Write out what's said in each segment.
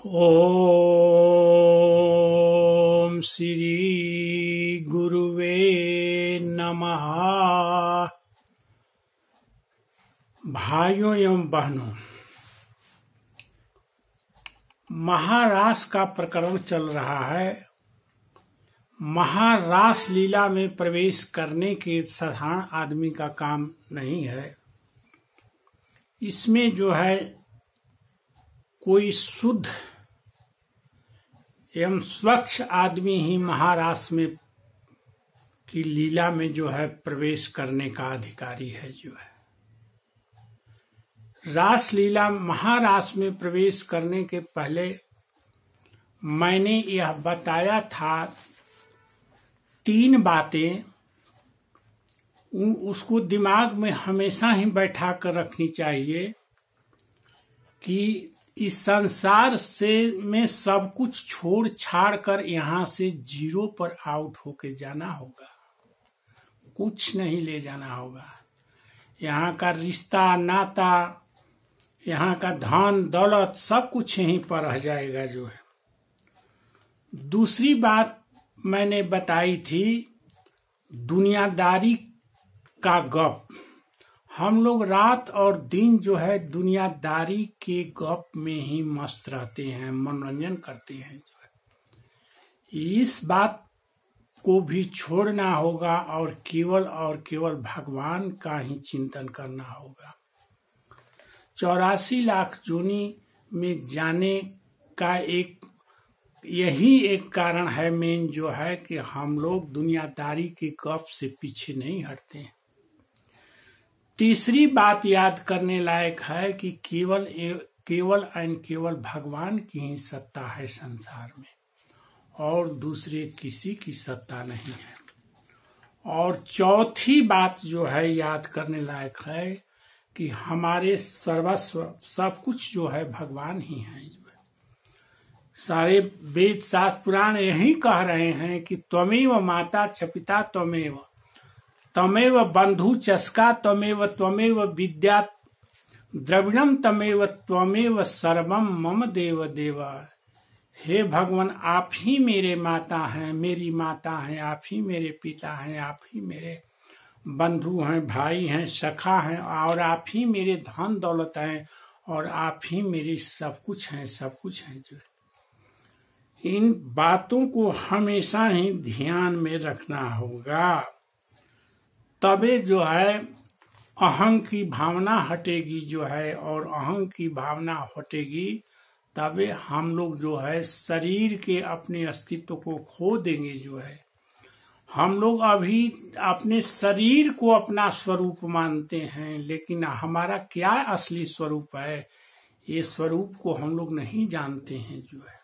ओम श्री गुरुवे नमः। भाइयों एवं बहनों, महारास का प्रकरण चल रहा है। महारास लीला में प्रवेश करने के साधारण आदमी का काम नहीं है। इसमें जो है कोई शुद्ध एवं स्वच्छ आदमी ही महारास में की लीला में जो है प्रवेश करने का अधिकारी है। जो है रास लीला महारास में प्रवेश करने के पहले मैंने यह बताया था, 3 बातें उसको दिमाग में हमेशा ही बैठा कर रखनी चाहिए कि इस संसार से में सब कुछ छोड़ छाड़ कर यहाँ से जीरो पर आउट होके जाना होगा। कुछ नहीं ले जाना होगा। यहाँ का रिश्ता नाता, यहाँ का धन दौलत सब कुछ यहीं पर रह जाएगा। जो है दूसरी बात मैंने बताई थी, दुनियादारी का गप। हम लोग रात और दिन जो है दुनियादारी के गप में ही मस्त रहते हैं, मनोरंजन करते हैं। जो है इस बात को भी छोड़ना होगा और केवल भगवान का ही चिंतन करना होगा। 84 लाख जोनी में जाने का यही एक कारण है मेन, जो है कि हम लोग दुनियादारी के गप से पीछे नहीं हटते हैं। तीसरी बात याद करने लायक है कि केवल भगवान की ही सत्ता है संसार में, और दूसरे किसी की सत्ता नहीं है। और चौथी बात जो है याद करने लायक है कि हमारे सर्वस्व सब कुछ जो है भगवान ही है। जो है सारे वेद शास्त्र पुराण यही कह रहे हैं कि त्वमेव माता च पिता तमेव बंधु चस्का त्वमेव विद्या द्रविणम तमेव सर्वम मम देव देवा। हे भगवान, आप ही मेरे माता हैं, मेरी माता हैं, आप ही मेरे पिता हैं, आप ही मेरे बंधु हैं, भाई हैं, सखा हैं, और आप ही मेरे धन दौलत हैं, और आप ही मेरी सब कुछ हैं, सब कुछ हैं। जो इन बातों को हमेशा ही ध्यान में रखना होगा, तबे जो है अहं की भावना हटेगी। जो है और अहं की भावना हटेगी तबे हम लोग जो है शरीर के अपने अस्तित्व को खो देंगे। जो है हम लोग अभी अपने शरीर को अपना स्वरूप मानते हैं, लेकिन हमारा क्या असली स्वरूप है, ये स्वरूप को हम लोग नहीं जानते हैं। जो है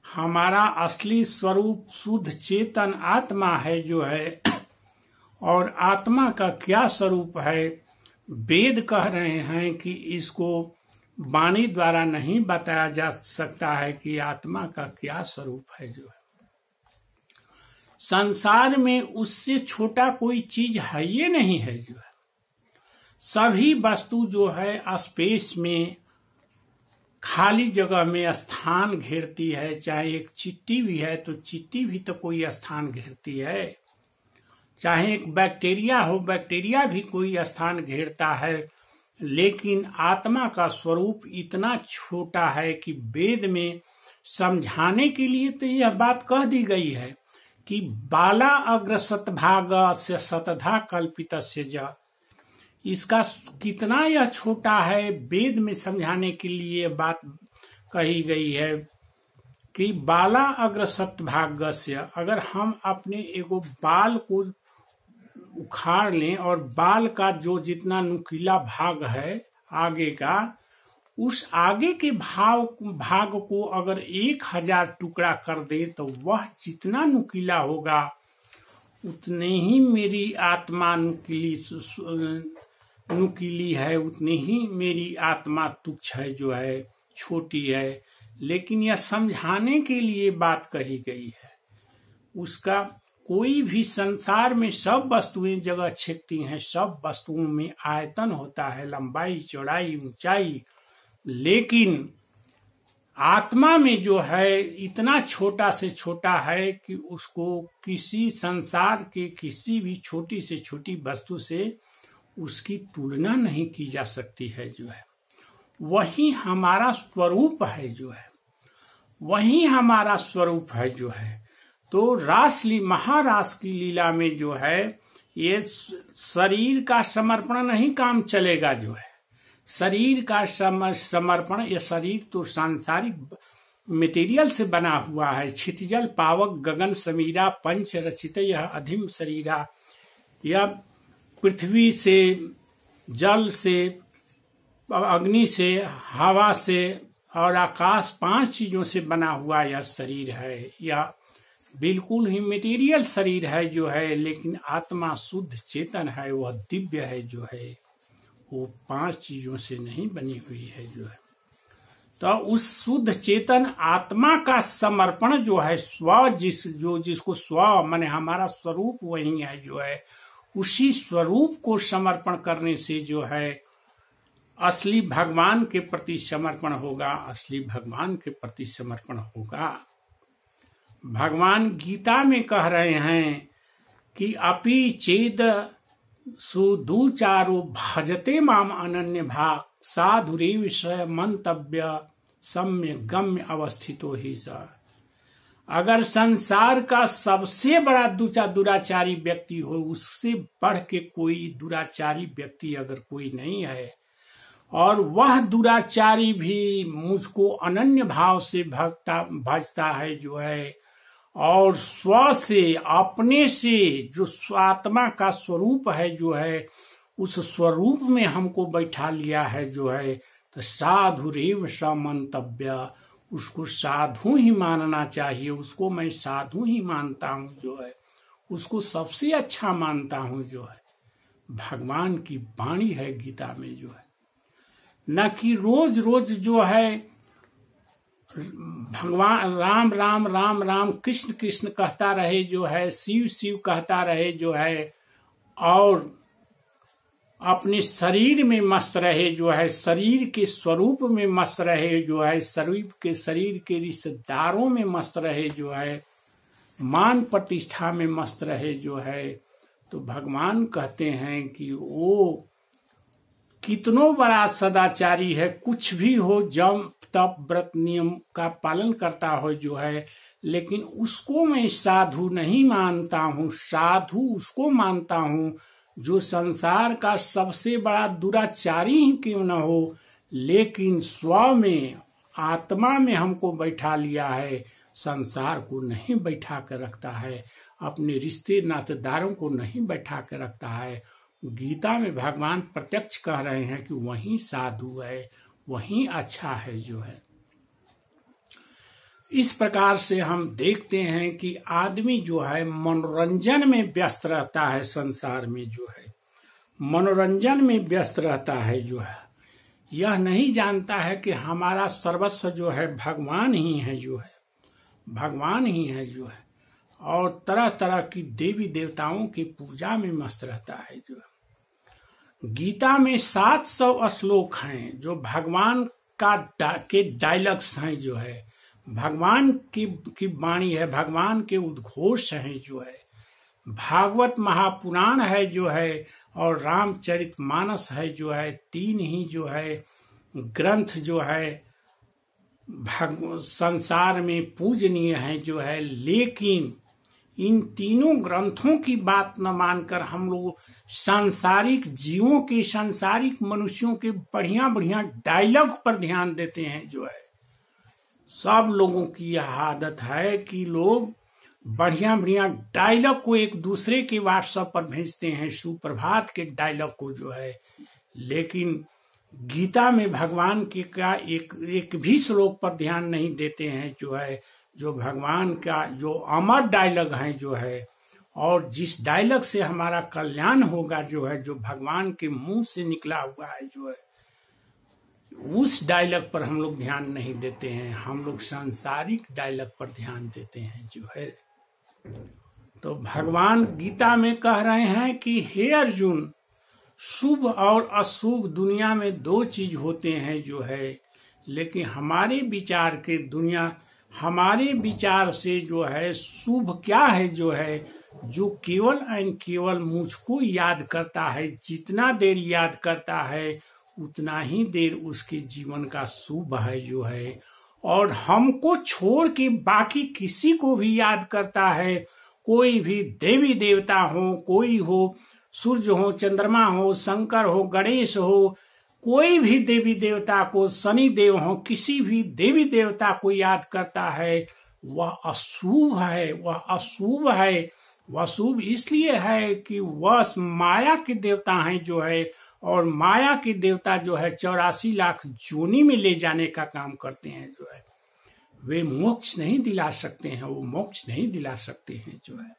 हमारा असली स्वरूप शुद्ध चेतन आत्मा है। जो है और आत्मा का क्या स्वरूप है, वेद कह रहे हैं कि इसको वाणी द्वारा नहीं बताया जा सकता है कि आत्मा का क्या स्वरूप है। जो है संसार में उससे छोटा कोई चीज है ये नहीं है। जो है सभी वस्तु जो है स्पेस में, खाली जगह में स्थान घेरती है। चाहे एक चिट्टी भी है तो चिट्टी भी तो कोई स्थान घेरती है। चाहे एक बैक्टीरिया हो, बैक्टीरिया भी कोई स्थान घेरता है। लेकिन आत्मा का स्वरूप इतना छोटा है कि वेद में समझाने के लिए तो यह बात कह दी गई है कि बाला अग्र सतभाग से सतधा कल्पितस्य ज। इसका कितना यह छोटा है, वेद में समझाने के लिए बात कही गई है कि बाला अग्र सतभाग से। अगर हम अपने एगो बाल को उखाड़ लें और बाल का जो जितना नुकीला भाग है आगे का, उस आगे के भाग को अगर 1000 टुकड़ा कर दे तो वह जितना नुकीला होगा उतने ही मेरी आत्मा नुकीली है, उतनी ही मेरी आत्मा तुच्छ है, जो है छोटी है। लेकिन यह समझाने के लिए बात कही गई है। उसका कोई भी संसार में सब वस्तुएं जगह छेकती हैं, सब वस्तुओं में आयतन होता है, लंबाई चौड़ाई ऊंचाई, लेकिन आत्मा में जो है इतना छोटा से छोटा है कि उसको किसी संसार के किसी भी छोटी से छोटी वस्तु से उसकी तुलना नहीं की जा सकती है जो है। वही हमारा स्वरूप है जो है, वही हमारा स्वरूप है जो है। तो महारास की लीला में जो है ये शरीर का समर्पण नहीं काम चलेगा जो है। शरीर का समर्पण, ये शरीर तो सांसारिक मटेरियल से बना हुआ है। क्षितिजल पावक गगन समीरा पंच रचित यह अधिम शरीरा, यह पृथ्वी से, जल से, अग्नि से, हवा से और आकाश, 5 चीजों से बना हुआ यह शरीर है। यह बिल्कुल ही मटेरियल शरीर है जो है, लेकिन आत्मा शुद्ध चेतन है, वह दिव्य है जो है, वो 5 चीजों से नहीं बनी हुई है जो है। तो उस शुद्ध चेतन आत्मा का समर्पण जो है, जिसको स्व माने हमारा स्वरूप वही है जो है, उसी स्वरूप को समर्पण करने से जो है असली भगवान के प्रति समर्पण होगा, असली भगवान के प्रति समर्पण होगा। भगवान गीता में कह रहे हैं कि अपि चेद सुदुचारो भजते माम अनन्य भाग साधुरेव स मंतव्य सम्य गम्य अवस्थितो ही स। अगर संसार का सबसे बड़ा दुराचारी व्यक्ति हो, उससे बढ़ के कोई दुराचारी व्यक्ति अगर कोई नहीं है, और वह दुराचारी भी मुझको अनन्य भाव से भजता है जो है, और स्व से, अपने से, जो स्वात्मा का स्वरूप है जो है, उस स्वरूप में हमको बैठा लिया है जो है, तो साधुरेव स मंतव्य, उसको साधु ही मानना चाहिए। उसको मैं साधु ही मानता हूँ जो है, उसको सबसे अच्छा मानता हूँ जो है। भगवान की वाणी है गीता में जो है, न कि रोज रोज जो है भगवान राम राम राम राम कृष्ण कृष्ण कहता रहे जो है, शिव शिव कहता रहे जो है, और अपने शरीर में मस्त रहे जो है, शरीर के स्वरूप में मस्त रहे जो है, शरीर के रिश्तेदारों में मस्त रहे जो है, मान प्रतिष्ठा में मस्त रहे जो है। तो भगवान कहते हैं कि वो कितनो बड़ा सदाचारी है, कुछ भी हो, जम तप व्रत नियम का पालन करता हो जो है, लेकिन उसको मैं साधु नहीं मानता हूँ। साधु उसको मानता हूँ जो संसार का सबसे बड़ा दुराचारी ही क्यों न हो, लेकिन स्व में, आत्मा में हमको बैठा लिया है, संसार को नहीं बैठा कर रखता है, अपने रिश्ते नातेदारों को नहीं बैठा कर रखता है। गीता में भगवान प्रत्यक्ष कह रहे हैं कि वही साधु है, वही अच्छा है जो है। इस प्रकार से हम देखते हैं कि आदमी जो है मनोरंजन में व्यस्त रहता है, संसार में जो है मनोरंजन में व्यस्त रहता है जो है, यह नहीं जानता है कि हमारा सर्वस्व जो है भगवान ही है जो है, भगवान ही है जो है, और तरह तरह की देवी देवताओं की पूजा में मस्त रहता है जो है। गीता में 700 श्लोक हैं जो भगवान के डायलॉग्स हैं जो है, भगवान की वाणी है, भगवान के उद्घोष हैं जो है। भागवत महापुराण है जो है, और रामचरितमानस है जो है, 3 ही जो है ग्रंथ जो है संसार में पूजनीय है जो है। लेकिन इन तीनों ग्रंथों की बात न मानकर हम लोग सांसारिक जीवों के, सांसारिक मनुष्यों के बढ़िया बढ़िया डायलॉग पर ध्यान देते हैं जो है। सब लोगों की यह आदत है कि लोग बढ़िया बढ़िया डायलॉग को एक दूसरे के व्हाट्सएप पर भेजते हैं, सुप्रभात के डायलॉग को जो है, लेकिन गीता में भगवान के का एक भी श्लोक पर ध्यान नहीं देते हैं जो है, जो भगवान का जो अमर डायलॉग है जो है, और जिस डायलॉग से हमारा कल्याण होगा जो है, जो भगवान के मुंह से निकला हुआ है जो है, उस डायलॉग पर हम लोग ध्यान नहीं देते हैं। हम लोग सांसारिक डायलॉग पर ध्यान देते हैं जो है। तो भगवान गीता में कह रहे हैं कि हे अर्जुन, शुभ और अशुभ दुनिया में 2 चीज होते हैं जो है, लेकिन हमारे विचार के दुनिया, हमारे विचार से जो है शुभ क्या है, जो है जो केवल एंड केवल मुझको याद करता है, जितना देर याद करता है उतना ही देर उसके जीवन का शुभ है जो है। और हमको छोड़ के बाकी किसी को भी याद करता है, कोई भी देवी देवता हो, कोई हो, सूर्य हो, चंद्रमा हो, शंकर हो, गणेश हो, कोई भी देवी देवता को, शनि देव हो, किसी भी देवी देवता को याद करता है, वह अशुभ है, वह अशुभ है। वह शुभ इसलिए है कि वह माया के देवता हैं जो है, और माया के देवता जो है 84 लाख जोनी में ले जाने का काम करते हैं जो है। वे मोक्ष नहीं दिला सकते हैं, वो मोक्ष नहीं दिला सकते हैं जो है।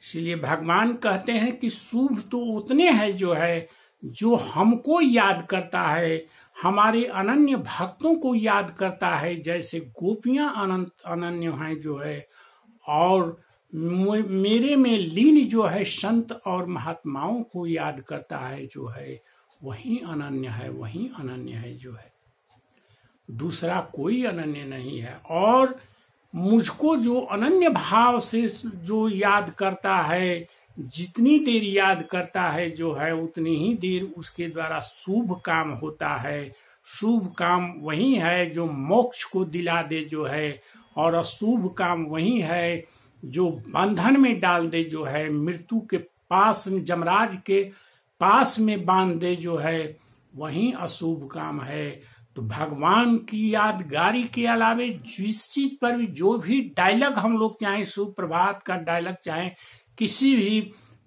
इसलिए भगवान कहते हैं कि शुभ तो उतने हैं जो है जो हमको याद करता है, हमारे अनन्य भक्तों को याद करता है, जैसे गोपियां अनन्य हैं जो है, और मेरे में लीन जो है संत और महात्माओं को याद करता है जो है, वही अनन्य है, वही अनन्य है जो है। दूसरा कोई अनन्य नहीं है। और मुझको जो अनन्य भाव से जो याद करता है, जितनी देर याद करता है जो है, उतनी ही देर उसके द्वारा शुभ काम होता है। शुभ काम वही है जो मोक्ष को दिला दे जो है, और अशुभ काम वही है जो बंधन में डाल दे जो है, मृत्यु के पास, जमराज के पास में बांध दे जो है, वही अशुभ काम है। तो भगवान की यादगारी के अलावे जिस चीज पर भी जो भी डायलॉग हम लोग चाहें, सुप्रभात का डायलॉग चाहें, किसी भी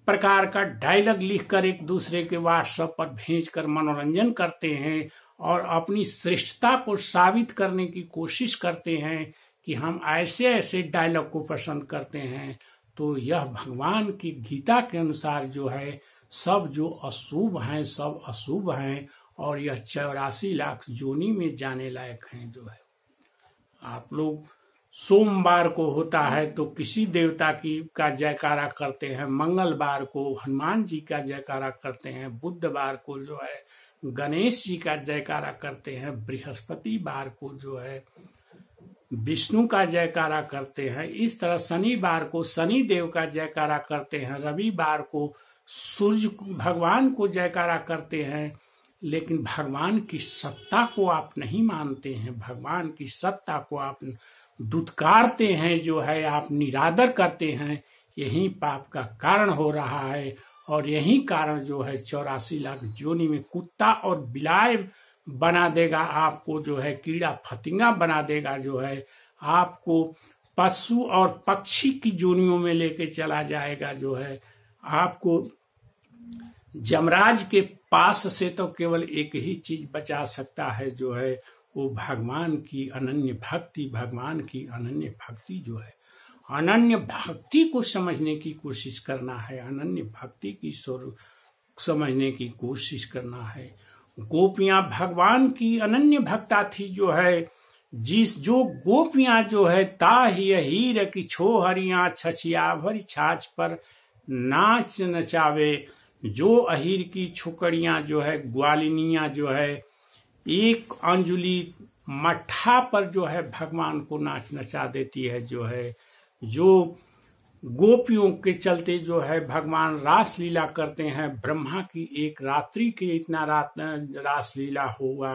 प्रकार का डायलॉग लिखकर एक दूसरे के व्हाट्सएप पर भेजकर मनोरंजन करते हैं और अपनी श्रेष्ठता को साबित करने की कोशिश करते हैं कि हम ऐसे ऐसे डायलॉग को पसंद करते हैं, तो यह भगवान की गीता के अनुसार जो है सब जो अशुभ हैं सब अशुभ हैं, और यह 84 लाख जोनी में जाने लायक हैं जो है। आप लोग सोमवार को होता है तो किसी देवता की का जयकारा करते हैं, मंगलवार को हनुमान जी का जयकारा करते हैं, बुधवार को जो है गणेश जी का जयकारा करते हैं, बृहस्पतिवार को जो है विष्णु का जयकारा करते हैं। इस तरह शनिवार को शनि देव का जयकारा करते हैं, रविवार को सूर्य भगवान को जयकारा करते हैं। लेकिन भगवान की सत्ता को आप नहीं मानते हैं, भगवान की सत्ता को आप दुत्कारते हैं जो है, आप निरादर करते हैं। यही पाप का कारण हो रहा है, और यही कारण जो है 84 लाख जोनी में कुत्ता और बिलाय बना देगा आपको जो है, कीड़ा फतिंगा बना देगा जो है, आपको पशु और पक्षी की जोनियों में लेके चला जाएगा जो है। आपको जमराज के पास से तो केवल एक ही चीज बचा सकता है जो है, वो भगवान की अनन्य भक्ति। भगवान की अनन्य भक्ति जो है, अनन्य भक्ति को समझने की कोशिश करना है, अनन्य भक्ति की स्वरूप समझने की कोशिश करना है। गोपियां भगवान की अनन्य भक्ता थी जो है, जो गोपियां जो है ताहि हीर की छोहरियां छछिया भरी छाछ पर नाच नचावे, जो अहीर की छुकड़ियां जो है, ग्वालिनियां जो है एक अंजुली मट्ठा पर जो है भगवान को नाच नचा देती है जो है। जो गोपियों के चलते जो है भगवान रास लीला करते हैं। ब्रह्मा की एक रात्रि के इतना रास लीला होगा,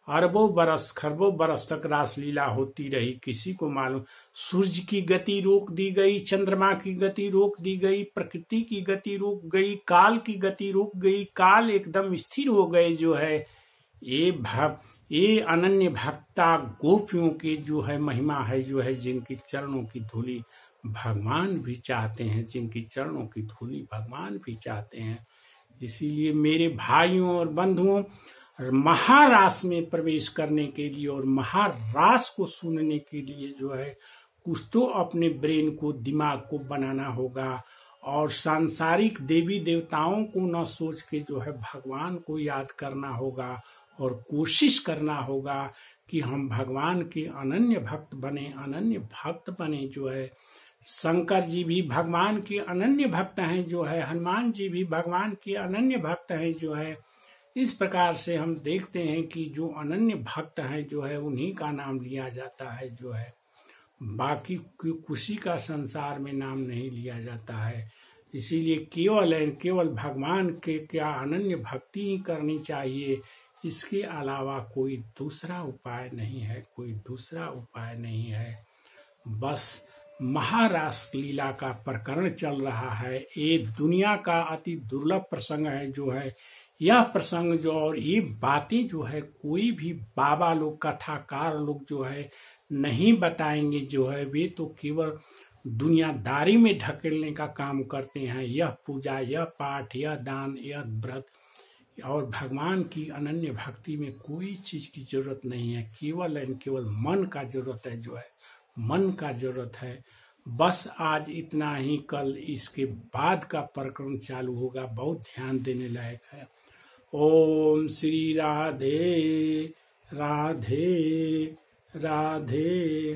अरबों बरस खरबों बरस तक रास लीला होती रही, किसी को मालूम। सूर्य की गति रोक दी गई, चंद्रमा की गति रोक दी गई, प्रकृति की गति रोक गई, काल की गति रोक गई, काल एकदम स्थिर हो गए जो है। ये अनन्य भक्ता गोपियों की जो है महिमा है जो है, जिनकी चरणों की धूली भगवान भी चाहते हैं, जिनकी चरणों की धूली भगवान भी चाहते हैं। इसीलिए मेरे भाइयों और बंधुओं, महारास में प्रवेश करने के लिए और महारास को सुनने के लिए जो है कुछ तो अपने ब्रेन को, दिमाग को बनाना होगा, और सांसारिक देवी देवताओं को न सोच के जो है भगवान को याद करना होगा, और कोशिश करना होगा कि हम भगवान के अनन्य भक्त बने, अनन्य भक्त बने जो है। शंकर जी भी भगवान के अनन्य भक्त हैं जो है, हनुमान जी भी भगवान के अनन्य भक्त हैं जो है। इस प्रकार से हम देखते हैं कि जो अनन्य भक्त हैं जो है उन्हीं का नाम लिया जाता है, जो है बाकी किसी का संसार में नाम नहीं लिया जाता है। इसीलिए केवल भगवान के क्या अनन्य भक्ति ही करनी चाहिए, इसके अलावा कोई दूसरा उपाय नहीं है, कोई दूसरा उपाय नहीं है। बस महारास लीला का प्रकरण चल रहा है, ये दुनिया का अति दुर्लभ प्रसंग है जो है यह प्रसंग जो, और ये बातें जो है कोई भी बाबा लोग कथाकार लोग जो है नहीं बताएंगे, जो है वे तो केवल दुनियादारी में ढकेलने का काम करते हैं। यह पूजा, यह पाठ, यह दान, यह व्रत और भगवान की अनन्य भक्ति में कोई चीज की जरूरत नहीं है, केवल एंड केवल मन का जरूरत है, जो है मन का जरूरत है। बस आज इतना ही, कल इसके बाद का प्रकरण चालू होगा, बहुत ध्यान देने लायक है। ओम श्री राधे राधे राधे।